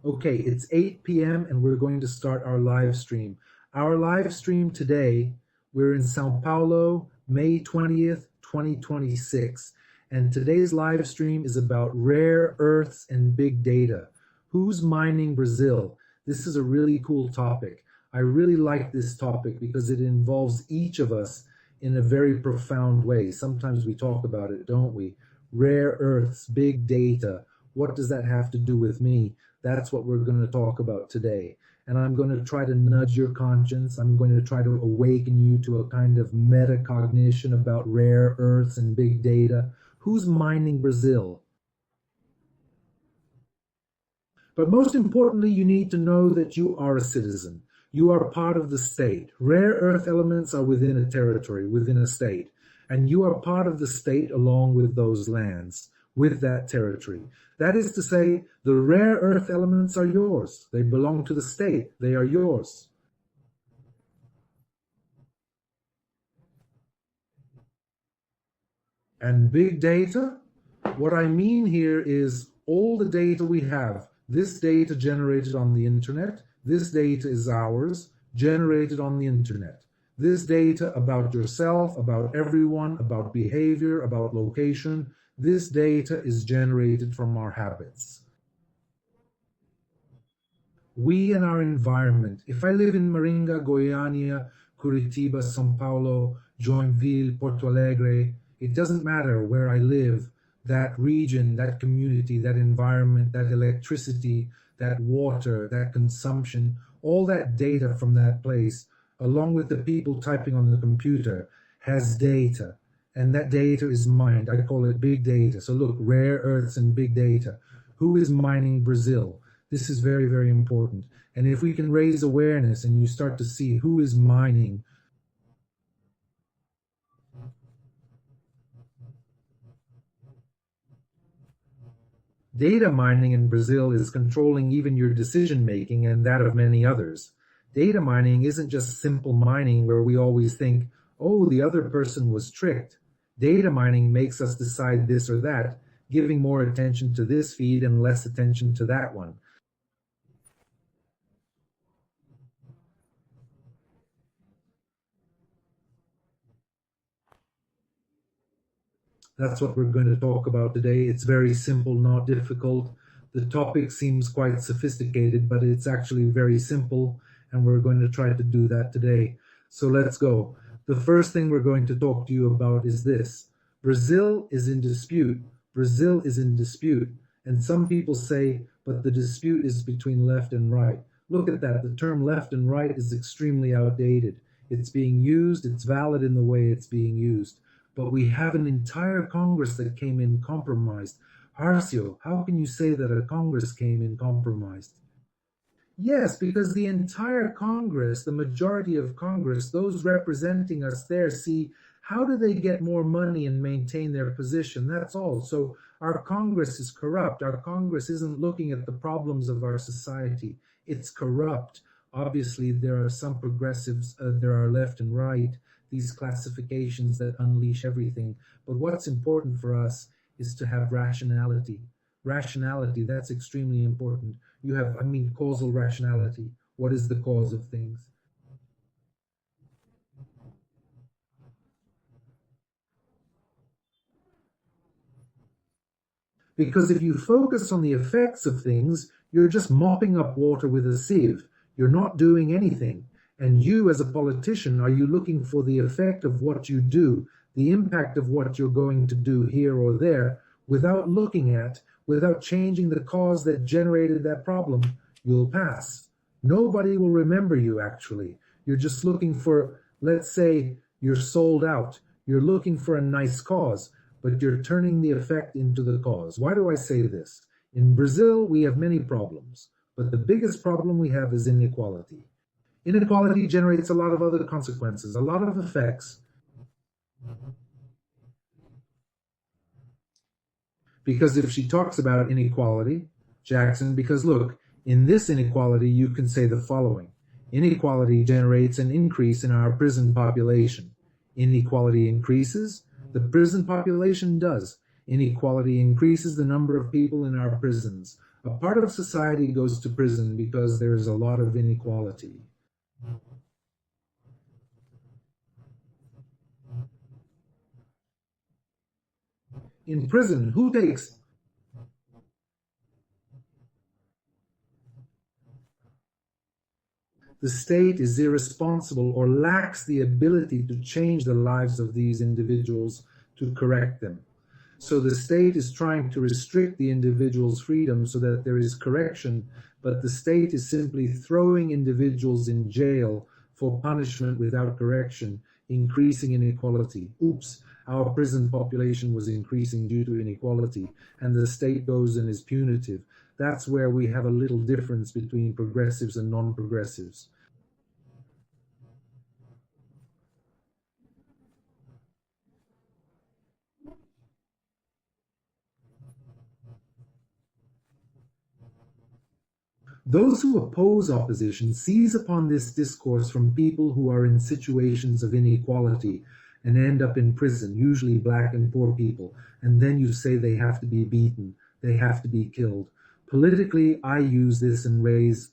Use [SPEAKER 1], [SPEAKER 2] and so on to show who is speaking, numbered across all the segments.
[SPEAKER 1] Okay, it's 8 p.m. and we're going to start our live stream. Our live stream today, we're in Sao Paulo, May 20th, 2026. And today's live stream is about rare earths and big data. Who's mining Brazil? This is a really cool topic. I really like this topic because it involves each of us in a very profound way. Sometimes we talk about it, don't we? Rare earths, big data. What does that have to do with me? That's what we're going to talk about today. And I'm going to try to nudge your conscience. I'm going to try to awaken you to a kind of metacognition about rare earths and big data. Who's mining Brazil? But most importantly, you need to know that you are a citizen. You are part of the state. Rare earth elements are within a territory, within a state. And you are part of the state along with those lands, with that territory. That is to say, the rare earth elements are yours. They belong to the state. They are yours. And big data? What I mean here is all the data we have. This data generated on the internet. This data is ours, generated on the internet. This data about yourself, about everyone, about behavior, about location, this data is generated from our habits. We and our environment. If I live in Maringa, Goiânia, Curitiba, São Paulo, Joinville, Porto Alegre, it doesn't matter where I live, that region, that community, that environment, that electricity, that water, that consumption, all that data from that place, along with the people typing on the computer, has data. And that data is mined. I call it big data. So look, rare earths and big data. Who is mining Brazil? This is very, very important. And if we can raise awareness and you start to see who is mining, data mining in Brazil is controlling even your decision making and that of many others. Data mining isn't just simple mining where we always think, oh, the other person was tricked. Data mining makes us decide this or that, giving more attention to this feed and less attention to that one. That's what we're going to talk about today. It's very simple, not difficult. The topic seems quite sophisticated, but it's actually very simple, and we're going to try to do that today. So let's go. The first thing we're going to talk to you about is this. Brazil is in dispute. Brazil is in dispute. And some people say, but the dispute is between left and right. Look at that. The term left and right is extremely outdated. It's being used. It's valid in the way it's being used. But we have an entire Congress that came in compromised. Harcio, how can you say that a Congress came in compromised? Yes, because the entire Congress, the majority of Congress, those representing us there, see how do they get more money and maintain their position? That's all. So our Congress is corrupt. Our Congress isn't looking at the problems of our society. It's corrupt. Obviously, there are some progressives, there are left and right, these classifications that unleash everything. But what's important for us is to have rationality. Rationality, that's extremely important. You have, causal rationality. What is the cause of things? Because if you focus on the effects of things, you're just mopping up water with a sieve. You're not doing anything. And you, as a politician, are you looking for the effect of what you do, the impact of what you're going to do here or there, without looking at, without changing the cause that generated that problem, you'll pass. Nobody will remember you, actually. You're just looking for, let's say, you're sold out. You're looking for a nice cause, but you're turning the effect into the cause. Why do I say this? In Brazil, we have many problems, but the biggest problem we have is inequality. Inequality generates a lot of other consequences, a lot of effects. Because if she talks about inequality, Jackson, because look, in this inequality, you can say the following. Inequality generates an increase in our prison population. Inequality increases, the prison population does. Inequality increases the number of people in our prisons. A part of society goes to prison because there is a lot of inequality. In prison, who takes the state is irresponsible or lacks the ability to change the lives of these individuals to correct them. So the state is trying to restrict the individual's freedom so that there is correction, but the state is simply throwing individuals in jail for punishment without correction, increasing inequality. Oops, our prison population was increasing due to inequality, and the state goes and is punitive. That's where we have a little difference between progressives and non-progressives. Those who oppose opposition seize upon this discourse from people who are in situations of inequality and end up in prison, usually black and poor people, and then you say they have to be beaten, they have to be killed. Politically, I use this and raise.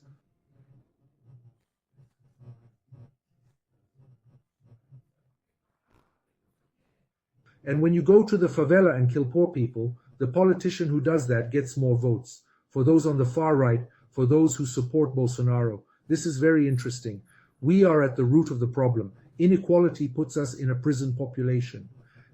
[SPEAKER 1] And when you go to the favela and kill poor people, the politician who does that gets more votes. For those on the far right, for those who support Bolsonaro, this is very interesting. We are at the root of the problem. Inequality puts us in a prison population.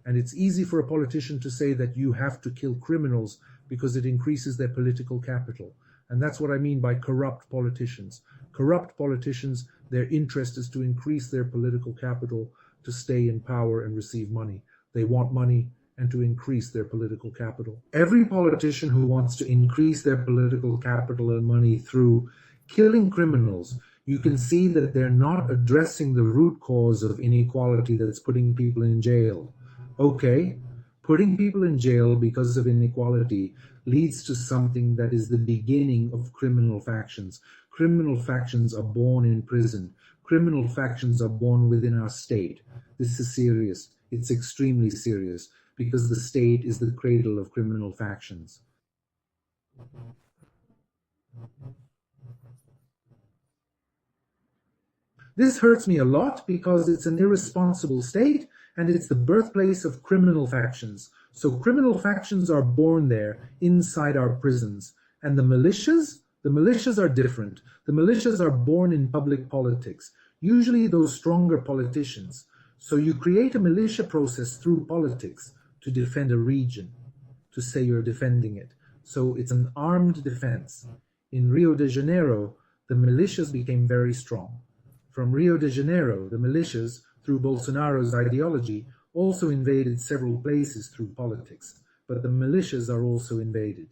[SPEAKER 1] And it's easy for a politician to say that you have to kill criminals because it increases their political capital. And that's what I mean by corrupt politicians. Corrupt politicians, their interest is to increase their political capital to stay in power and receive money. They want money and to increase their political capital. Every politician who wants to increase their political capital and money through killing criminals, you can see that they're not addressing the root cause of inequality that's putting people in jail. Okay, putting people in jail because of inequality leads to something that is the beginning of criminal factions. Criminal factions are born in prison. Criminal factions are born within our state. This is serious. It's extremely serious because the state is the cradle of criminal factions. This hurts me a lot because it's an irresponsible state and it's the birthplace of criminal factions. So criminal factions are born there inside our prisons. And the militias are different. The militias are born in public politics, usually those stronger politicians. So you create a militia process through politics to defend a region, to say you're defending it. So it's an armed defense. In Rio de Janeiro, the militias became very strong. From Rio de Janeiro, the militias, through Bolsonaro's ideology, also invaded several places through politics, but the militias are also invaded.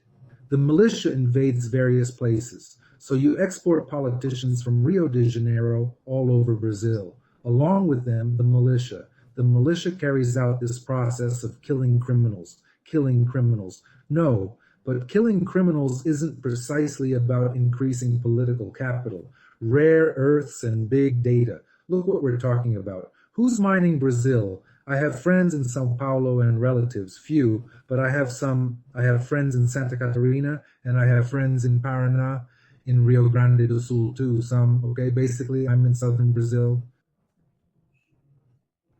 [SPEAKER 1] The militia invades various places, so you export politicians from Rio de Janeiro all over Brazil. Along with them, the militia. The militia carries out this process of killing criminals. Killing criminals. No, but killing criminals isn't precisely about increasing political capital. Rare earths and big data. Look what we're talking about. Who's mining Brazil? I have friends in Sao Paulo and relatives, few, but I have friends in Santa Catarina and I have friends in Paraná, in Rio Grande do Sul too, some, okay? Basically, I'm in southern Brazil.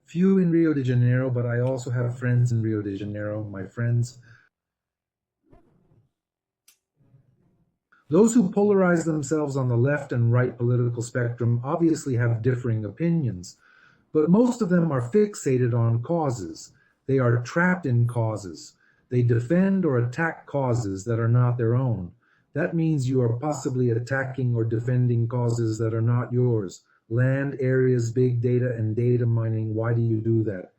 [SPEAKER 1] Few in Rio de Janeiro, but I also have friends in Rio de Janeiro, my friends. Those who polarize themselves on the left and right political spectrum obviously have differing opinions, but most of them are fixated on causes. They are trapped in causes. They defend or attack causes that are not their own. That means you are possibly attacking or defending causes that are not yours. Land, areas, big data, and data mining. Why do you do that?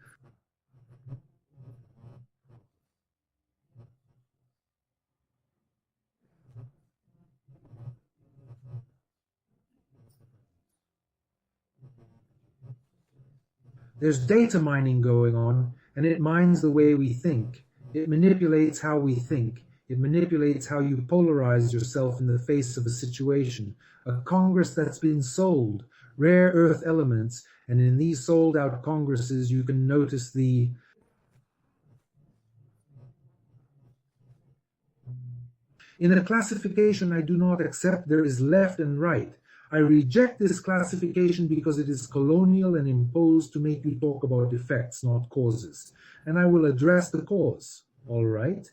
[SPEAKER 1] There's data mining going on, and it mines the way we think. It manipulates how we think. It manipulates how you polarize yourself in the face of a situation. A Congress that's been sold, rare earth elements, and in these sold out Congresses, you can notice the In a classification I do not accept there is left and right. I reject this classification because it is colonial and imposed to make you talk about effects, not causes. And I will address the cause, all right?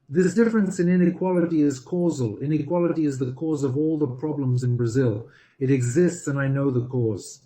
[SPEAKER 1] This difference in inequality is causal. Inequality is the cause of all the problems in Brazil. It exists and I know the cause.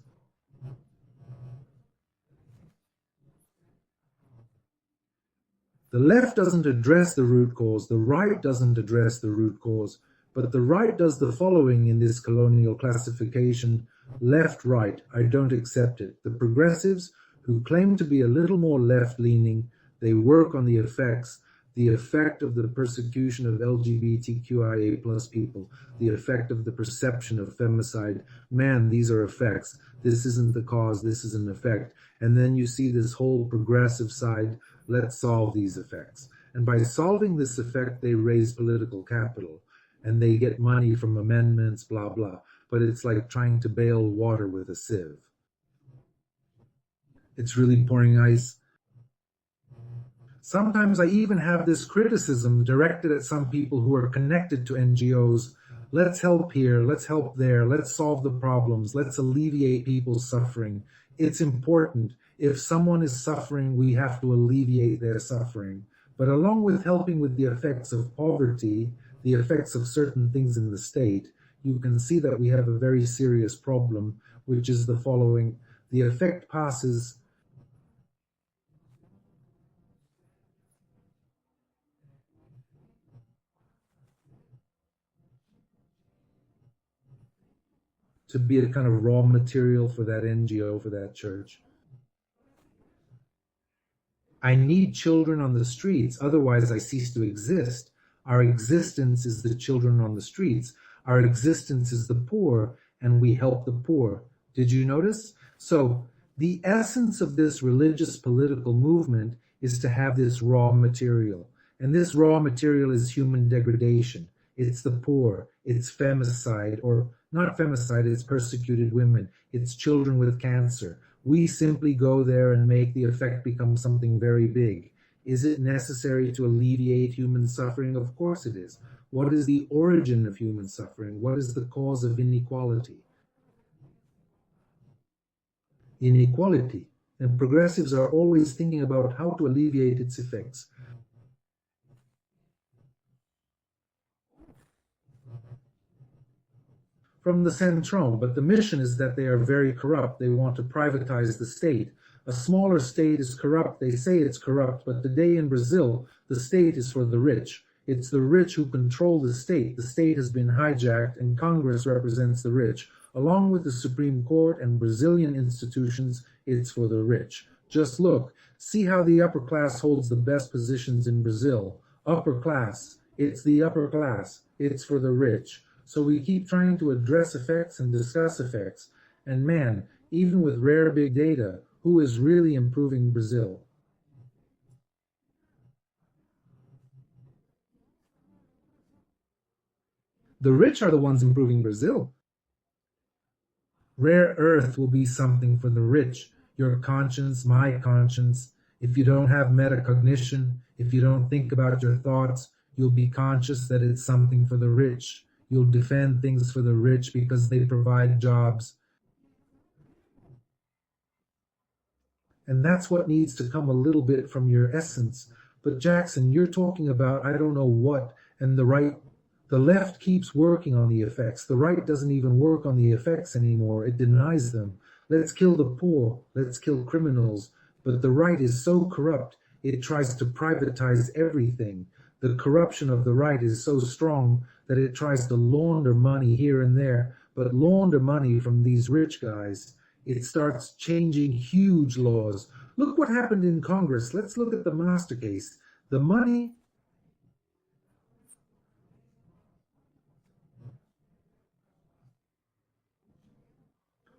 [SPEAKER 1] The left doesn't address the root cause, the right doesn't address the root cause, but the right does the following in this colonial classification: left, right, I don't accept it. The progressives, who claim to be a little more left-leaning, they work on the effects, the effect of the persecution of LGBTQIA plus people, the effect of the perception of femicide. Man, these are effects. This isn't the cause, this is an effect. And then you see this whole progressive side, let's solve these effects. And by solving this effect, they raise political capital and they get money from amendments, blah, blah. But it's like trying to bail water with a sieve. It's really pouring ice. Sometimes I even have this criticism directed at some people who are connected to NGOs. Let's help here, let's help there, let's solve the problems, let's alleviate people's suffering. It's important. If someone is suffering, we have to alleviate their suffering. But along with helping with the effects of poverty, the effects of certain things in the state, you can see that we have a very serious problem, which is the following. The effect passes to be a kind of raw material for that NGO, for that church. I need children on the streets, otherwise I cease to exist. Our existence is the children on the streets. Our existence is the poor, and we help the poor. Did you notice? So the essence of this religious political movement is to have this raw material. And this raw material is human degradation. It's the poor, it's femicide, or not femicide, it's persecuted women, it's children with cancer. We simply go there and make the effect become something very big. Is it necessary to alleviate human suffering? Of course it is. What is the origin of human suffering? What is the cause of inequality? Inequality. And progressives are always thinking about how to alleviate its effects. From the Centron, but the mission is that they are very corrupt. They want to privatize the state. A smaller state is corrupt. They say it's corrupt, but today in Brazil, the state is for the rich. It's the rich who control the state. The state has been hijacked, and Congress represents the rich. Along with the Supreme Court and Brazilian institutions, it's for the rich. Just look, see how the upper class holds the best positions in Brazil. Upper class, it's the upper class. It's for the rich. So we keep trying to address effects and discuss effects. And man, even with rare big data, who is really improving Brazil? The rich are the ones improving Brazil. Rare earth will be something for the rich. Your conscience, my conscience. If you don't have metacognition, if you don't think about your thoughts, you'll be conscious that it's something for the rich. You'll defend things for the rich because they provide jobs. And that's what needs to come a little bit from your essence. But Jackson, you're talking about I don't know what, and the left keeps working on the effects. The right doesn't even work on the effects anymore. It denies them. Let's kill the poor. Let's kill criminals. But the right is so corrupt, it tries to privatize everything. The corruption of the right is so strong that it tries to launder money here and there, but launder money from these rich guys. It starts changing huge laws. Look what happened in Congress. Let's look at the master case. The money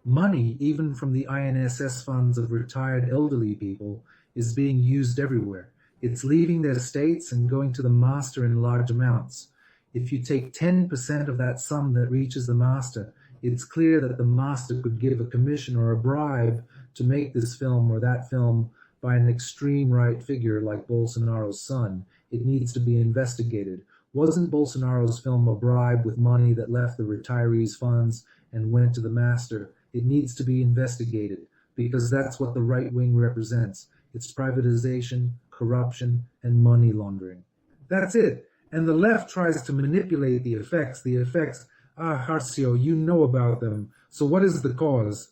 [SPEAKER 1] Money, even from the INSS funds of retired elderly people, is being used everywhere. It's leaving their states and going to the master in large amounts. If you take 10% of that sum that reaches the master, it's clear that the master could give a commission or a bribe to make this film or that film, by an extreme right figure like Bolsonaro's son, it needs to be investigated. Wasn't Bolsonaro's film a bribe with money that left the retirees' funds and went to the master? It needs to be investigated because that's what the right wing represents. It's privatization, corruption, and money laundering. That's it. And the left tries to manipulate the effects. The effects, Harcio, you know about them. So what is the cause?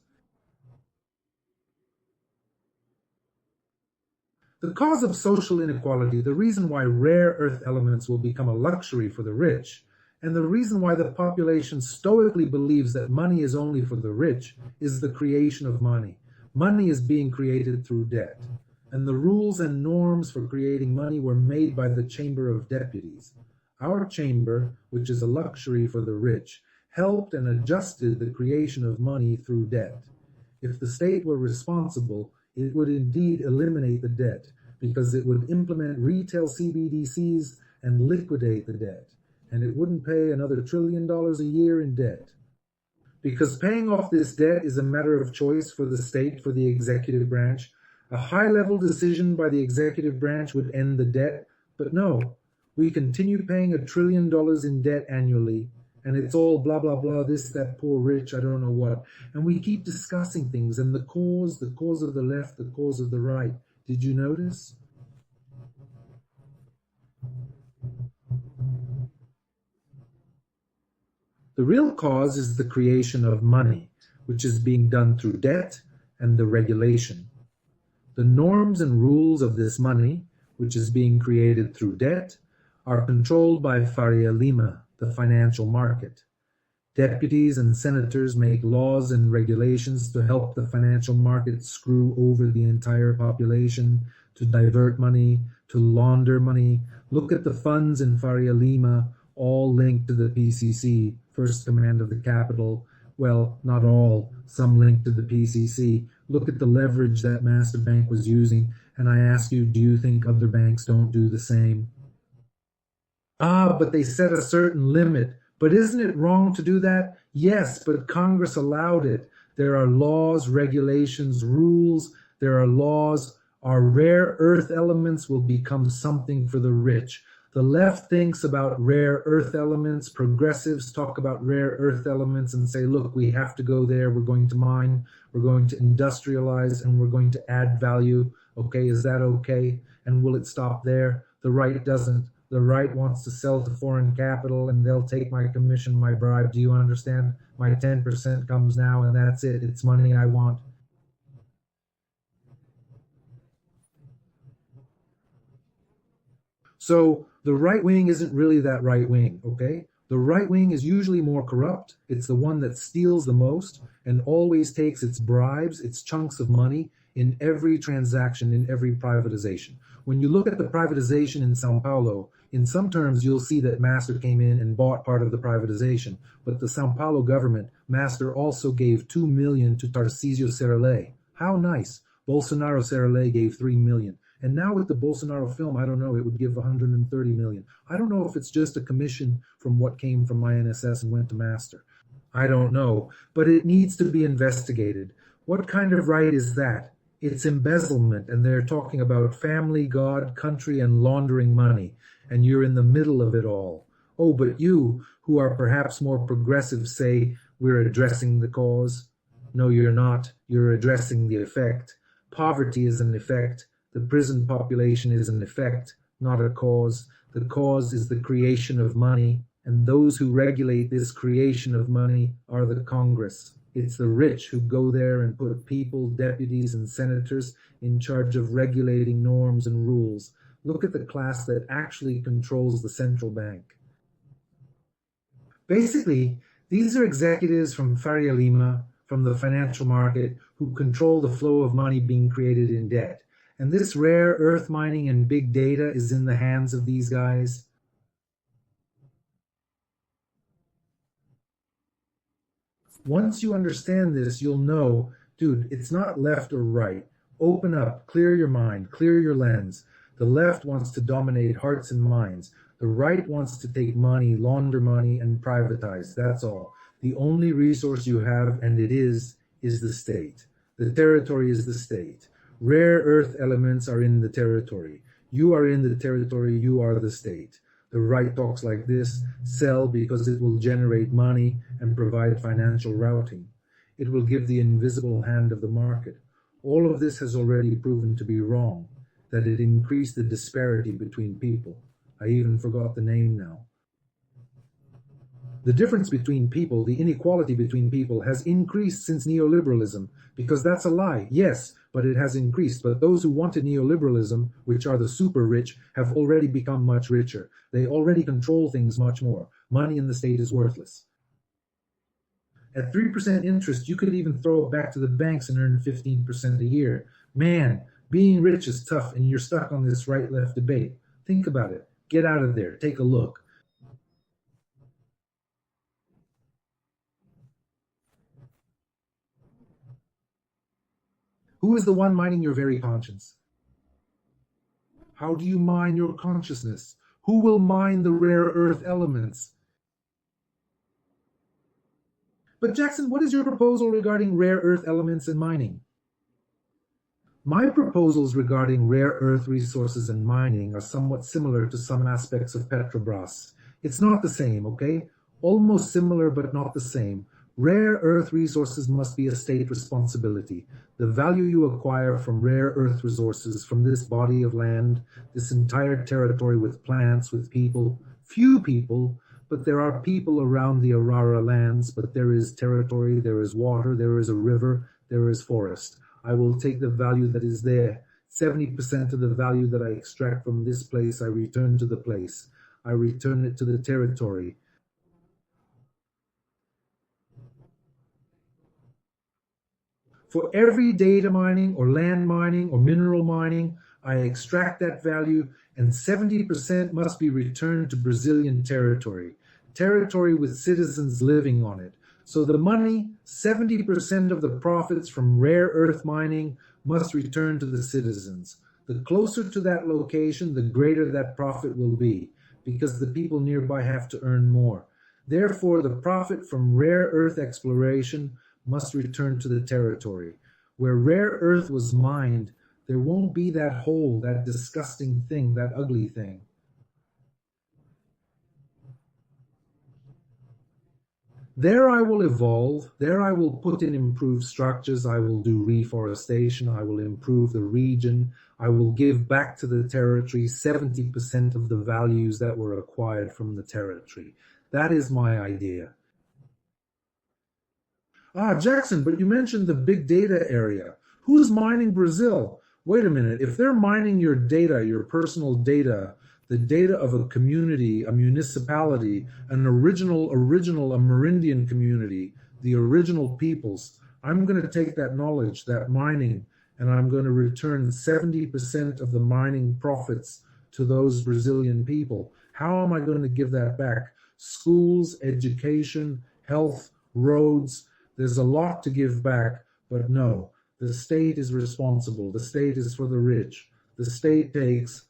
[SPEAKER 1] The cause of social inequality, the reason why rare earth elements will become a luxury for the rich, and the reason why the population stoically believes that money is only for the rich, is the creation of money. Money is being created through debt. And the rules and norms for creating money were made by the Chamber of Deputies. Our chamber, which is a luxury for the rich, helped and adjusted the creation of money through debt. If the state were responsible, it would indeed eliminate the debt because it would implement retail CBDCs and liquidate the debt, and it wouldn't pay another $1 trillion a year in debt. Because paying off this debt is a matter of choice for the state, for the executive branch. A high-level decision by the executive branch would end the debt, but no, we continue paying $1 trillion in debt annually, and it's all blah, blah, blah, this, that, poor, rich, I don't know what. And we keep discussing things, and the cause of the left, the cause of the right. Did you notice? The real cause is the creation of money, which is being done through debt and the regulation. The norms and rules of this money, which is being created through debt, are controlled by Faria Lima, the financial market. Deputies and senators make laws and regulations to help the financial market screw over the entire population, to divert money, to launder money. Look at the funds in Faria Lima, all linked to the PCC, First Command of the Capital. Well, not all, some linked to the PCC. Look at the leverage that Master Bank was using, and I ask you, do you think other banks don't do the same? But they set a certain limit. But isn't it wrong to do that? Yes, but Congress allowed it. There are laws, regulations, rules. There are laws. Our rare earth elements will become something for the rich. The left thinks about rare earth elements. Progressives talk about rare earth elements and say, look, we have to go there. We're going to mine. We're going to industrialize, and we're going to add value. Okay, is that okay? And will it stop there? The right doesn't. The right wants to sell to foreign capital, and they'll take my commission, my bribe. Do you understand? My 10% comes now, and that's it. It's money I want. So the right wing isn't really that right wing, okay? The right wing is usually more corrupt. It's the one that steals the most and always takes its bribes, its chunks of money in every transaction, in every privatization. When you look at the privatization in Sao Paulo, in some terms, you'll see that Master came in and bought part of the privatization. But the Sao Paulo government, Master also gave 2 million to Tarcísio Serralé. How nice. Bolsonaro Serralé gave 3 million. And now with the Bolsonaro film, I don't know, it would give 130 million. I don't know if it's just a commission from what came from INSS and went to Master. I don't know, but it needs to be investigated. What kind of right is that? It's embezzlement, and they're talking about family, God, country, and laundering money, and you're in the middle of it all. Oh, but you, who are perhaps more progressive, say, we're addressing the cause. No, you're not. You're addressing the effect. Poverty is an effect. The prison population is an effect, not a cause. The cause is the creation of money, and those who regulate this creation of money are the Congress. It's the rich who go there and put people, deputies, and senators in charge of regulating norms and rules. Look at the class that actually controls the central bank. Basically, these are executives from Faria Lima, from the financial market, who control the flow of money being created in debt. And this rare earth mining and big data is in the hands of these guys. Once you understand this, you'll know, dude, it's not left or right. Open up, clear your mind, clear your lens. The left wants to dominate hearts and minds. The right wants to take money, launder money, and privatize. That's all. The only resource you have, and it is the state. The territory is the state. Rare earth elements are in the territory. You are in the territory, you are the state. The right talks like this: sell because it will generate money and provide financial routing. It will give the invisible hand of the market. All of this has already proven to be wrong, that it increased the disparity between people. I even forgot the name now. The difference between people, the inequality between people, has increased since neoliberalism, because that's a lie. Yes, but it has increased. But those who wanted neoliberalism, which are the super rich, have already become much richer. They already control things much more. Money in the state is worthless. At 3% interest, you could even throw it back to the banks and earn 15% a year. Man, being rich is tough, and you're stuck on this right left debate. Think about it. Get out of there. Take a look. Who is the one mining your very conscience? How do you mine your consciousness? Who will mine the rare earth elements? But Jackson, what is your proposal regarding rare earth elements and mining? My proposals regarding rare earth resources and mining are somewhat similar to some aspects of Petrobras. It's not the same, okay? Almost similar, but not the same. Rare earth resources must be a state responsibility. The value you acquire from rare earth resources, from this body of land, this entire territory with plants, with people, few people, but there are people around the Arara lands, but there is territory, there is water, there is a river, there is forest. I will take the value that is there. 70% of the value that I extract from this place, I return to the place. I return it to the territory. For every data mining or land mining or mineral mining, I extract that value, and 70% must be returned to Brazilian territory, territory with citizens living on it. So the money, 70% of the profits from rare earth mining, must return to the citizens. The closer to that location, the greater that profit will be, because the people nearby have to earn more. Therefore, the profit from rare earth exploration must return to the territory. Where rare earth was mined, there won't be that hole, that disgusting thing, that ugly thing. There I will evolve, there I will put in improved structures, I will do reforestation, I will improve the region, I will give back to the territory 70% of the values that were acquired from the territory. That is my idea. Ah, Jackson, but you mentioned the big data area. Who's mining Brazil? Wait a minute. If they're mining your data, your personal data, the data of a community, a municipality, an original, Amerindian community, the original peoples, I'm going to take that knowledge, that mining, and I'm going to return 70% of the mining profits to those Brazilian people. How am I going to give that back? Schools, education, health, roads. There's a lot to give back, but no, the state is responsible. The state is for the rich. The state takes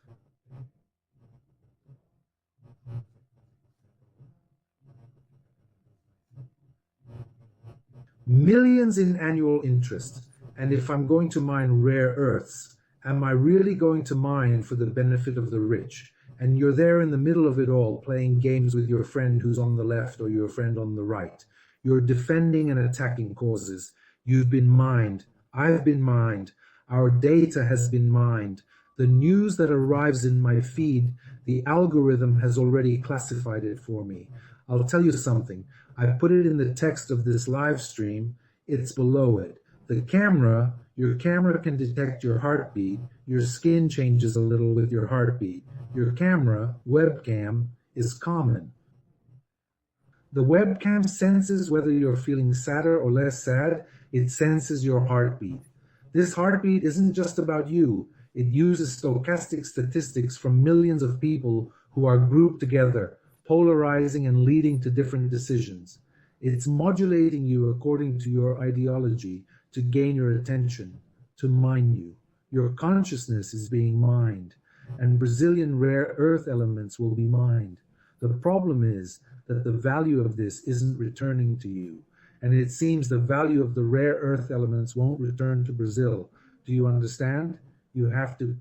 [SPEAKER 1] millions in annual interest. And if I'm going to mine rare earths, am I really going to mine for the benefit of the rich? And you're there in the middle of it all, playing games with your friend who's on the left or your friend on the right. You're defending and attacking causes. You've been mined. I've been mined. Our data has been mined. The news that arrives in my feed, the algorithm has already classified it for me. I'll tell you something. I put it in the text of this live stream. It's below it. The camera, your camera can detect your heartbeat. Your skin changes a little with your heartbeat. Your camera, webcam, is common. The webcam senses whether you're feeling sadder or less sad. It senses your heartbeat. This heartbeat isn't just about you. It uses stochastic statistics from millions of people who are grouped together, polarizing and leading to different decisions. It's modulating you according to your ideology to gain your attention, to mine you. Your consciousness is being mined, and Brazilian rare earth elements will be mined. The problem is that the value of this isn't returning to you, and it seems the value of the rare earth elements won't return to Brazil. Do you understand? You have to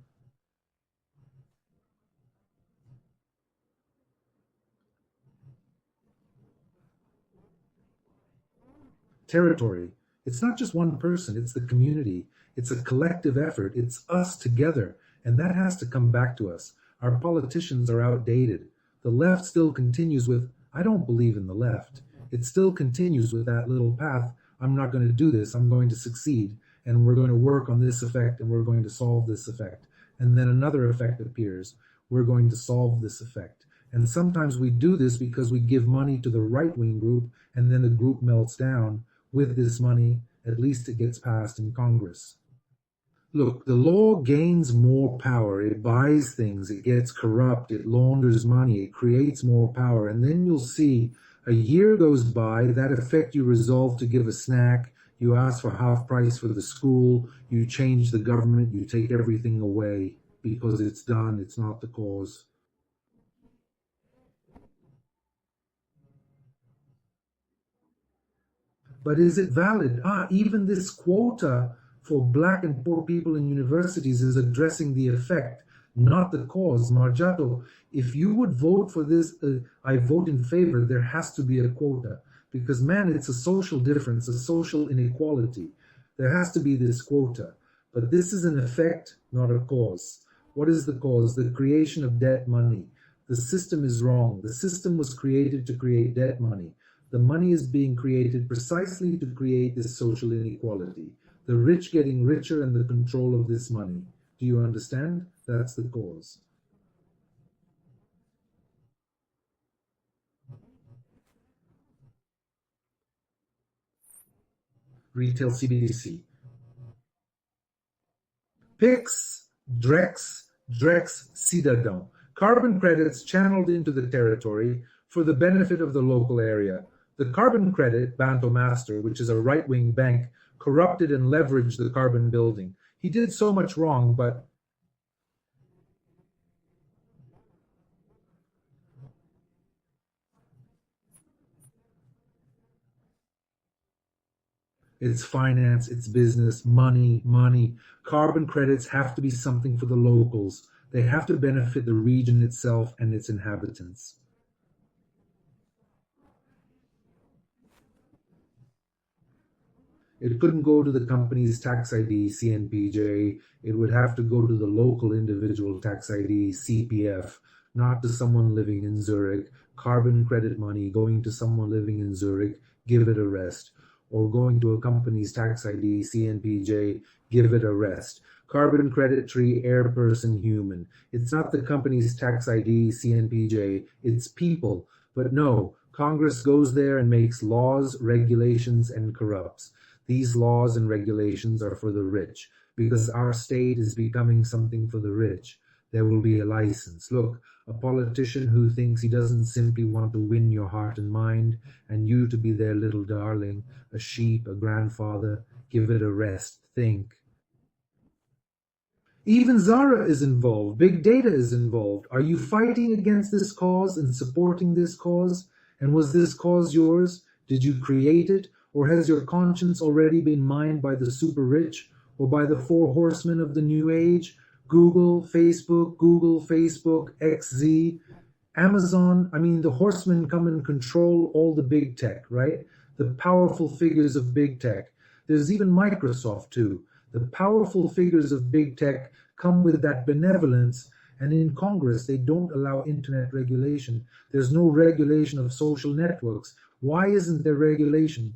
[SPEAKER 1] territory. It's not just one person, it's the community. It's a collective effort. It's us together. And that has to come back to us. Our politicians are outdated. The left still continues with, I don't believe in the left. It still continues with that little path. I'm not going to do this. I'm going to succeed. And we're going to work on this effect and we're going to solve this effect. And then another effect appears. We're going to solve this effect. And sometimes we do this because we give money to the right wing group and then the group melts down. With this money, at least it gets passed in Congress. Look, the law gains more power. It buys things, it gets corrupt, it launders money, it creates more power. And then you'll see a year goes by, that effect you resolve to give a snack, you ask for half price for the school, you change the government, you take everything away because it's done, it's not the cause. But is it valid? Even this quota for black and poor people in universities is addressing the effect, not the cause. Marjato, if you would vote for this, I vote in favor, there has to be a quota. Because, man, it's a social difference, a social inequality. There has to be this quota. But this is an effect, not a cause. What is the cause? The creation of debt money. The system is wrong. The system was created to create debt money. The money is being created precisely to create this social inequality. The rich getting richer and the control of this money. Do you understand? That's the cause. Retail CBDC. PIX, Drex, Citadin. Carbon credits channeled into the territory for the benefit of the local area. The carbon credit, Banto Master, which is a right wing bank, corrupted and leveraged the carbon building. He did so much wrong, but it's finance, it's business, money, money. Carbon credits have to be something for the locals. They have to benefit the region itself and its inhabitants. It couldn't go to the company's tax ID, CNPJ. It would have to go to the local individual tax ID, CPF, not to someone living in Zurich. Carbon credit money going to someone living in Zurich, give it a rest. Or going to a company's tax ID, CNPJ, give it a rest. Carbon credit tree, air person, human. It's not the company's tax ID, CNPJ, it's people. But no, Congress goes there and makes laws, regulations, and corrupts. These laws and regulations are for the rich because our state is becoming something for the rich. There will be a license. Look, a politician who thinks he doesn't simply want to win your heart and mind and you to be their little darling, a sheep, a grandfather, give it a rest. Think. Even Zara is involved. Big data is involved. Are you fighting against this cause and supporting this cause? And was this cause yours? Did you create it? Or has your conscience already been mined by the super rich or by the four horsemen of the new age? Google, Facebook, XZ, Amazon. I mean, the horsemen come and control all the big tech, right? The powerful figures of big tech. There's even Microsoft, too. The powerful figures of big tech come with that benevolence, and in Congress, they don't allow internet regulation. There's no regulation of social networks. Why isn't there regulation?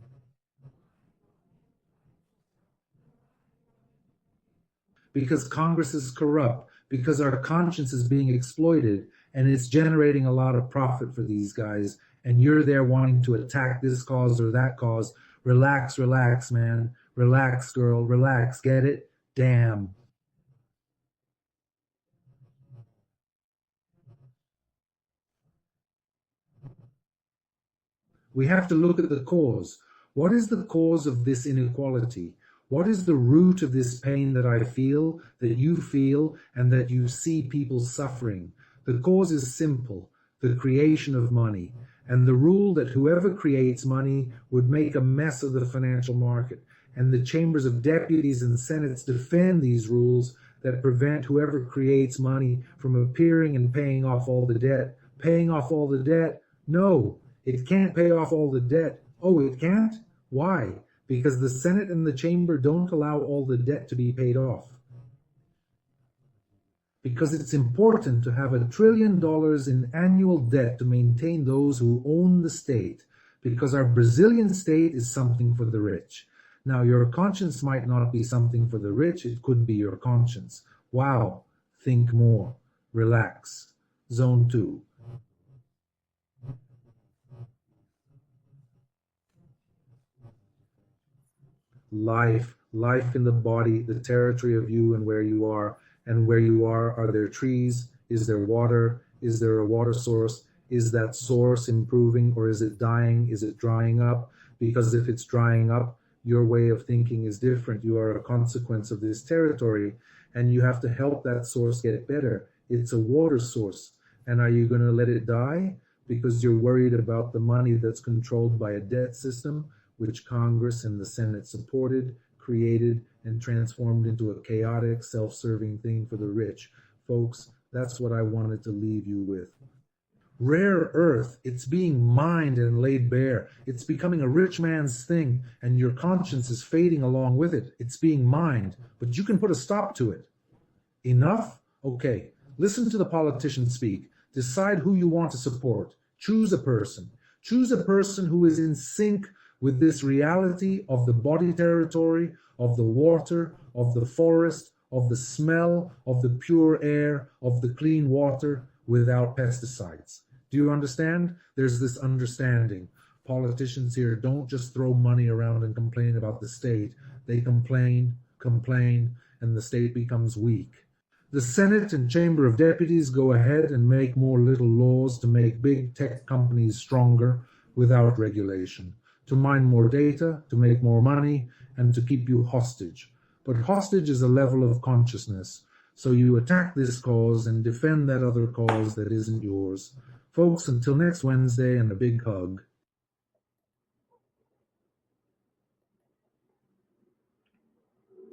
[SPEAKER 1] Because Congress is corrupt, because our conscience is being exploited, and it's generating a lot of profit for these guys. And you're there wanting to attack this cause or that cause. Relax, relax, man. Relax, girl. Relax. Get it? Damn. We have to look at the cause. What is the cause of this inequality? What is the root of this pain that I feel, that you feel, and that you see people suffering? The cause is simple, the creation of money, and the rule that whoever creates money would make a mess of the financial market. and the chambers of deputies and senates defend these rules that prevent whoever creates money from appearing and paying off all the debt. Paying off all the debt? No, it can't pay off all the debt. Oh, it can't? Why? Because the Senate and the chamber don't allow all the debt to be paid off. Because it's important to have $1 trillion in annual debt to maintain those who own the state, because our Brazilian state is something for the rich. Now, your conscience might not be something for the rich, it could be your conscience. Wow, think more, relax. Zone 2. Life in the body, the territory of you and where you are. And where you are there trees? Is there water? Is there a water source? Is that source improving, or is it dying? Is it drying up? Because if it's drying up, your way of thinking is different. You are a consequence of this territory, and you have to help that source get better. It's a water source. And are you going to let it die because you're worried about the money that's controlled by a debt system, which Congress and the Senate supported, created, and transformed into a chaotic, self-serving thing for the rich? Folks, that's what I wanted to leave you with. Rare earth, it's being mined and laid bare. It's becoming a rich man's thing, and your conscience is fading along with it. It's being mined, but you can put a stop to it. Enough? Okay, listen to the politicians speak. Decide who you want to support. Choose a person. Choose a person who is in sync with this reality of the body territory, of the water, of the forest, of the smell, of the pure air, of the clean water, without pesticides. Do you understand? There's this understanding. Politicians here don't just throw money around and complain about the state. They complain, and the state becomes weak. The Senate and Chamber of Deputies go ahead and make more little laws to make big tech companies stronger without regulation, to mine more data, to make more money, and to keep you hostage. But hostage is a level of consciousness. So you attack this cause and defend that other cause that isn't yours. Folks, until next Wednesday, and a big hug.